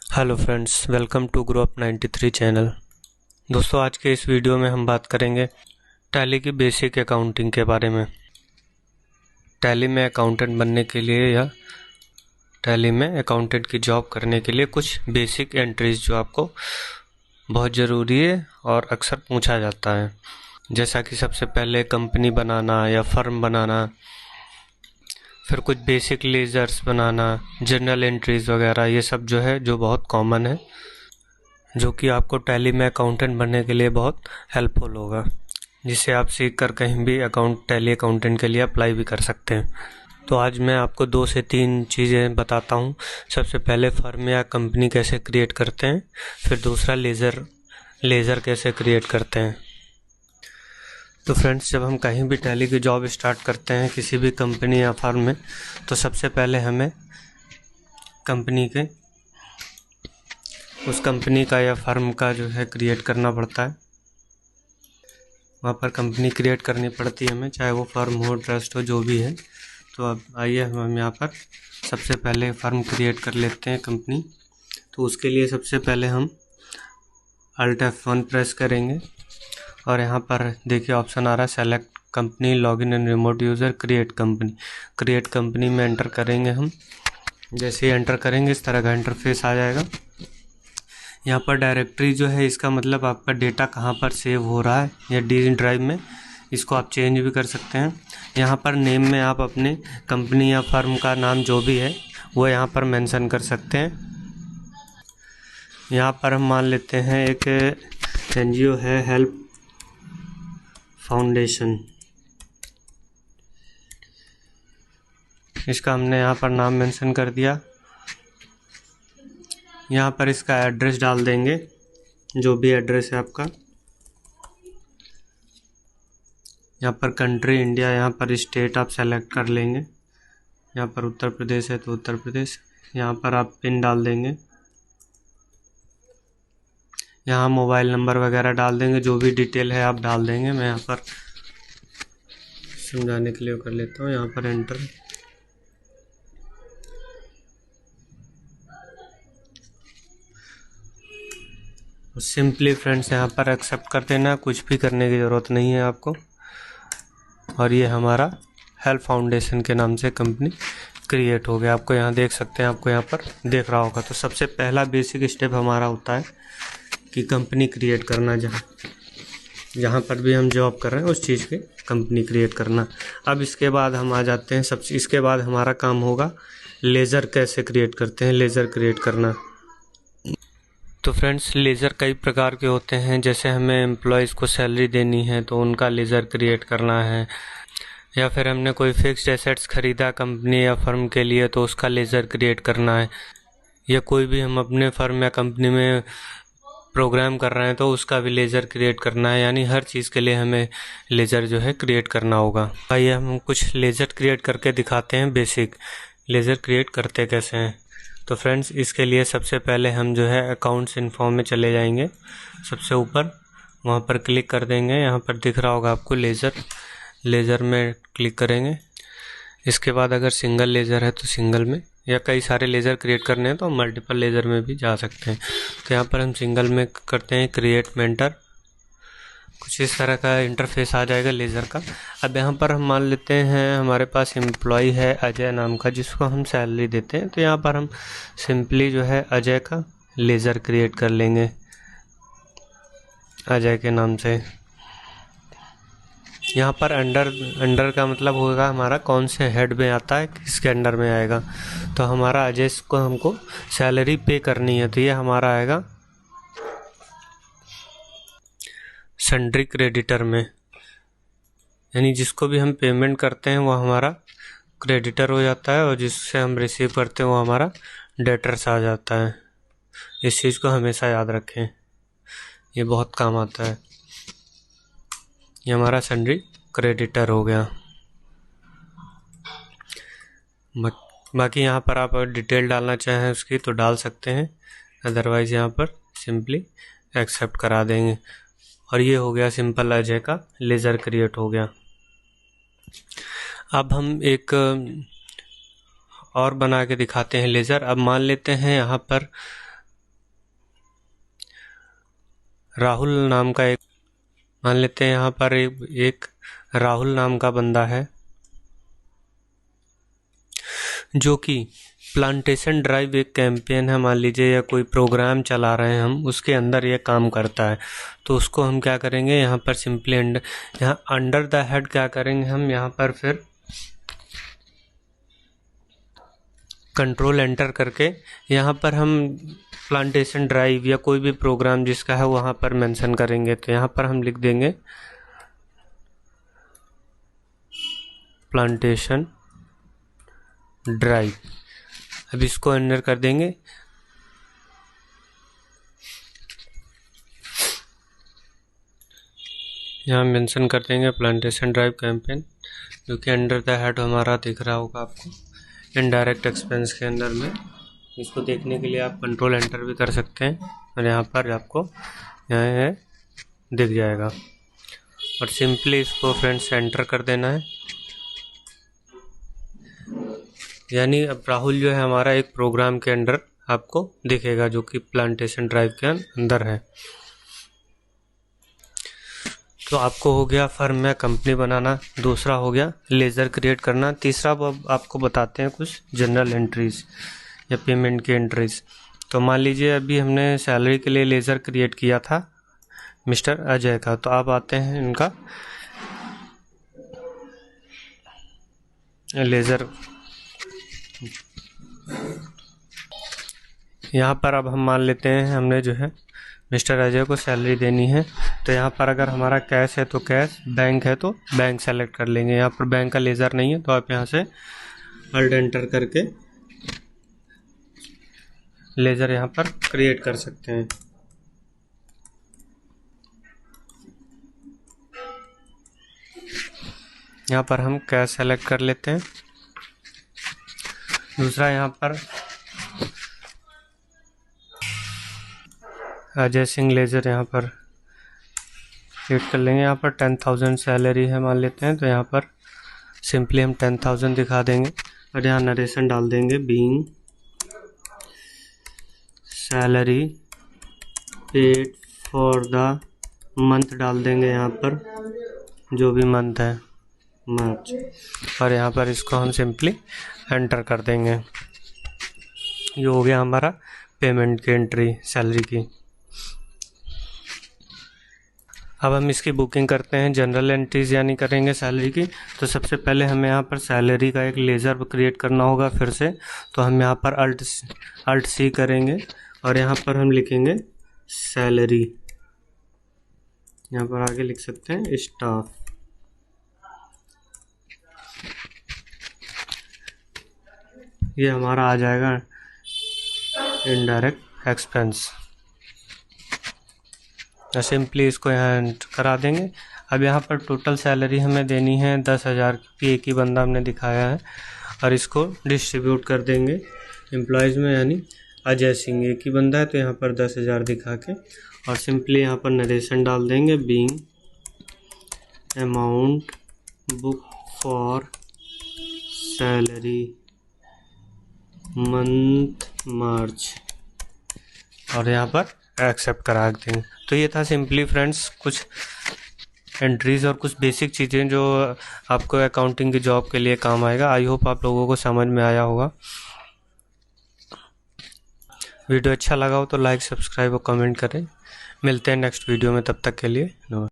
Hello friends, welcome to Grow Up 93 channel. दोस्तों, आज के इस वीडियो में हम बात करेंगे टैली की बेसिक अकाउंटिंग के बारे में। टैली में अकाउंटेंट बनने के लिए या टैली में अकाउंटेंट की जॉब करने के लिए कुछ बेसिक एंट्रीज जो आपको बहुत ज़रूरी है और अक्सर पूछा जाता है, जैसा कि सबसे पहले कंपनी बनाना या फर्म बनाना, फिर कुछ बेसिक लेजर्स बनाना, जर्नल एंट्रीज वगैरह। ये सब जो है जो बहुत कॉमन है, जो कि आपको टैली में अकाउंटेंट बनने के लिए बहुत हेल्पफुल होगा, जिसे आप सीख कर कहीं भी टैली अकाउंटेंट के लिए अप्लाई भी कर सकते हैं। तो आज मैं आपको 2 से 3 चीज़ें बताता हूँ। सबसे पहले फर्म या कंपनी कैसे क्रिएट करते हैं, फिर दूसरा लेज़र कैसे क्रिएट करते हैं। तो फ्रेंड्स, जब हम कहीं भी टैली की जॉब स्टार्ट करते हैं किसी भी कंपनी या फर्म में, तो सबसे पहले हमें उस कंपनी का या फर्म का जो है क्रिएट करना पड़ता है। वहाँ पर कंपनी क्रिएट करनी पड़ती है हमें, चाहे वो फर्म हो, ट्रस्ट हो, जो भी है। तो अब आइए हम यहाँ पर सबसे पहले फर्म क्रिएट कर लेते हैं, कंपनी। तो उसके लिए सबसे पहले हम Alt F1 प्रेस करेंगे और यहाँ पर देखिए ऑप्शन आ रहा है select company, login and remote user, create company. Create company में एंटर करेंगे हम। जैसे ही एंटर करेंगे इस तरह का इंटरफेस आ जाएगा। यहाँ पर डायरेक्टरी जो है, इसका मतलब आपका डेटा कहाँ पर सेव हो रहा है या डी ड्राइव में, इसको आप चेंज भी कर सकते हैं। यहाँ पर नेम में आप अपने कंपनी या फर्म का नाम जो भी है वो यहाँ पर मेंशन कर सकते हैं। यहाँ पर हम मान लेते हैं एक एनजीओ है, हेल्प फाउंडेशन। इसका हमने यहाँ पर नाम मेंशन कर दिया। यहाँ पर इसका एड्रेस डाल देंगे, जो भी एड्रेस है आपका। यहाँ पर कंट्री इंडिया, यहाँ पर स्टेट आप सेलेक्ट कर लेंगे। यहाँ पर उत्तर प्रदेश है तो उत्तर प्रदेश। यहाँ पर आप पिन डाल देंगे। यहाँ मोबाइल नंबर वगैरह डाल देंगे, जो भी डिटेल है आप डाल देंगे। मैं यहाँ पर समझाने के लिए कर लेता हूँ। यहाँ पर एंटर। सिंपली फ्रेंड्स यहाँ पर एक्सेप्ट कर देना, कुछ भी करने की ज़रूरत नहीं है आपको। और ये हमारा हेल्प फाउंडेशन के नाम से कंपनी क्रिएट हो गया। आपको यहाँ देख सकते हैं, आपको यहाँ पर देख रहा होगा। तो सबसे पहला बेसिक स्टेप हमारा होता है कि कंपनी क्रिएट करना। जहाँ पर भी हम जॉब कर रहे हैं उस चीज़ की कंपनी क्रिएट करना। अब इसके बाद हम आ जाते हैं इसके बाद हमारा काम होगा लेज़र कैसे क्रिएट करते हैं, लेज़र क्रिएट करना। तो फ्रेंड्स, लेज़र कई प्रकार के होते हैं। जैसे हमें एम्प्लॉयज़ को सैलरी देनी है तो उनका लेज़र क्रिएट करना है, या फिर हमने कोई फिक्स्ड एसेट्स खरीदा कंपनी या फर्म के लिए तो उसका लेज़र क्रिएट करना है, या कोई भी हम अपने फर्म या कंपनी में प्रोग्राम कर रहे हैं तो उसका भी लेज़र क्रिएट करना है। यानी हर चीज़ के लिए हमें लेज़र जो है क्रिएट करना होगा। आइए हम कुछ लेज़र क्रिएट करके दिखाते हैं। बेसिक लेज़र क्रिएट करते कैसे हैं। तो फ्रेंड्स, इसके लिए सबसे पहले हम जो है अकाउंट्स इन्फॉर्म में चले जाएंगे। सबसे ऊपर वहाँ पर क्लिक कर देंगे। यहाँ पर दिख रहा होगा आपको लेज़र में क्लिक करेंगे। इसके बाद अगर सिंगल लेज़र है तो सिंगल में, या कई सारे लेज़र क्रिएट करने हैं तो मल्टीपल लेज़र में भी जा सकते हैं। तो यहाँ पर हम सिंगल में करते हैं क्रिएट मेंटर। कुछ इस तरह का इंटरफेस आ जाएगा लेज़र का। अब यहाँ पर हम मान लेते हैं हमारे पास एम्प्लॉय है अजय नाम का, जिसको हम सैलरी देते हैं। तो यहाँ पर हम सिंपली जो है अजय का लेज़र क्रिएट कर लेंगे, अजय के नाम से। यहाँ पर अंडर का मतलब होगा हमारा कौन से हेड में आता है, किसके अंडर में आएगा। तो हमारा अजय को हमको सैलरी पे करनी है, तो ये हमारा आएगा सन्ड्री क्रेडिटर में। यानी जिसको भी हम पेमेंट करते हैं वो हमारा क्रेडिटर हो जाता है, और जिससे हम रिसीव करते हैं वो हमारा डेटर्स आ जाता है। इस चीज़ को हमेशा याद रखें, ये बहुत काम आता है। ये हमारा सन्ड्री क्रेडिटर हो गया। बाकी यहाँ पर आप डिटेल डालना चाहें उसकी तो डाल सकते हैं, अदरवाइज़ यहाँ पर सिंपली एक्सेप्ट करा देंगे। और ये हो गया सिंपल अजय का लेज़र क्रिएट हो गया। अब हम एक और बना के दिखाते हैं लेज़र। अब मान लेते हैं यहाँ पर राहुल नाम का एक, मान लेते हैं यहाँ पर एक राहुल नाम का बंदा है जो कि प्लांटेशन ड्राइव एक कैंपेन है, मान लीजिए, या कोई प्रोग्राम चला रहे हैं हम, उसके अंदर ये काम करता है। तो उसको हम क्या करेंगे, यहाँ पर सिंपली यहाँ अंडर द हेड क्या करेंगे हम, यहाँ पर फिर कंट्रोल एंटर करके यहाँ पर हम प्लांटेशन ड्राइव या कोई भी प्रोग्राम जिसका है वहाँ पर मेंशन करेंगे। तो यहाँ पर हम लिख देंगे प्लांटेशन ड्राइव। अब इसको एंटर कर देंगे। यहाँ मेंशन कर देंगे प्लांटेशन ड्राइव कैंपेन, जो कि अंडर द हेड हमारा दिख रहा होगा आपको इनडायरेक्ट एक्सपेंस के अंदर में। इसको देखने के लिए आप कंट्रोल एंटर भी कर सकते हैं और यहाँ पर आपको यहाँ दिख जाएगा। और सिंपली इसको फ्रेंड्स एंटर कर देना है। यानी अब राहुल जो है हमारा एक प्रोग्राम के अंदर आपको दिखेगा, जो कि प्लांटेशन ड्राइव के अंदर है। तो आपको हो गया फर्म में कंपनी बनाना, दूसरा हो गया लेज़र क्रिएट करना, तीसरा आपको बताते हैं कुछ जनरल एंट्रीज या पेमेंट की एंट्रीज। तो मान लीजिए अभी हमने सैलरी के लिए लेज़र क्रिएट किया था मिस्टर अजय का। तो आप आते हैं इनका लेज़र, यहाँ पर अब हम मान लेते हैं हमने जो है मिस्टर अजय को सैलरी देनी है। तो यहाँ पर अगर हमारा कैश है तो कैश, बैंक है तो बैंक सेलेक्ट कर लेंगे। यहाँ पर बैंक का लेज़र नहीं है तो आप यहाँ से अल्ट एंटर करके लेज़र यहाँ पर क्रिएट कर सकते हैं। यहाँ पर हम कैश सेलेक्ट कर लेते हैं। दूसरा यहाँ पर अजय सिंह लेज़र यहाँ पर क्रिएट कर लेंगे। यहाँ पर 10,000 सैलरी है मान लेते हैं, तो यहाँ पर सिंपली हम 10,000 दिखा देंगे और यहाँ नरेशन डाल देंगे being salary paid for the month डाल देंगे, यहाँ पर जो भी मंथ है मार्च, और यहाँ पर इसको हम सिंपली एंटर कर देंगे। ये हो गया हमारा पेमेंट की एंट्री सैलरी की। अब हम इसकी बुकिंग करते हैं, जनरल एंट्रीज यानी करेंगे सैलरी की। तो सबसे पहले हमें यहाँ पर सैलरी का एक लेज़र क्रिएट करना होगा फिर से। तो हम यहाँ पर अल्ट सी करेंगे और यहाँ पर हम लिखेंगे सैलरी, यहाँ पर आगे लिख सकते हैं स्टाफ। ये हमारा आ जाएगा इनडायरेक्ट एक्सपेंस। सिंपली इसको यहाँ करा देंगे। अब यहाँ पर टोटल सैलरी हमें देनी है 10,000 की, एक ही बंदा हमने दिखाया है, और इसको डिस्ट्रीब्यूट कर देंगे एम्प्लॉयज़ में, यानी अजय सिंह एक ही बंदा है तो यहाँ पर 10,000 दिखा के, और सिंपली यहाँ पर नरेशन डाल देंगे being amount book for salary month March, और यहाँ पर एक्सेप्ट करा देंगे। तो ये था सिंपली फ्रेंड्स कुछ एंट्रीज और कुछ बेसिक चीज़ें जो आपको अकाउंटिंग की जॉब के लिए काम आएगा। आई होप आप लोगों को समझ में आया होगा। वीडियो अच्छा लगा हो तो लाइक, सब्सक्राइब और कमेंट करें। मिलते हैं नेक्स्ट वीडियो में, तब तक के लिए नमस्कार।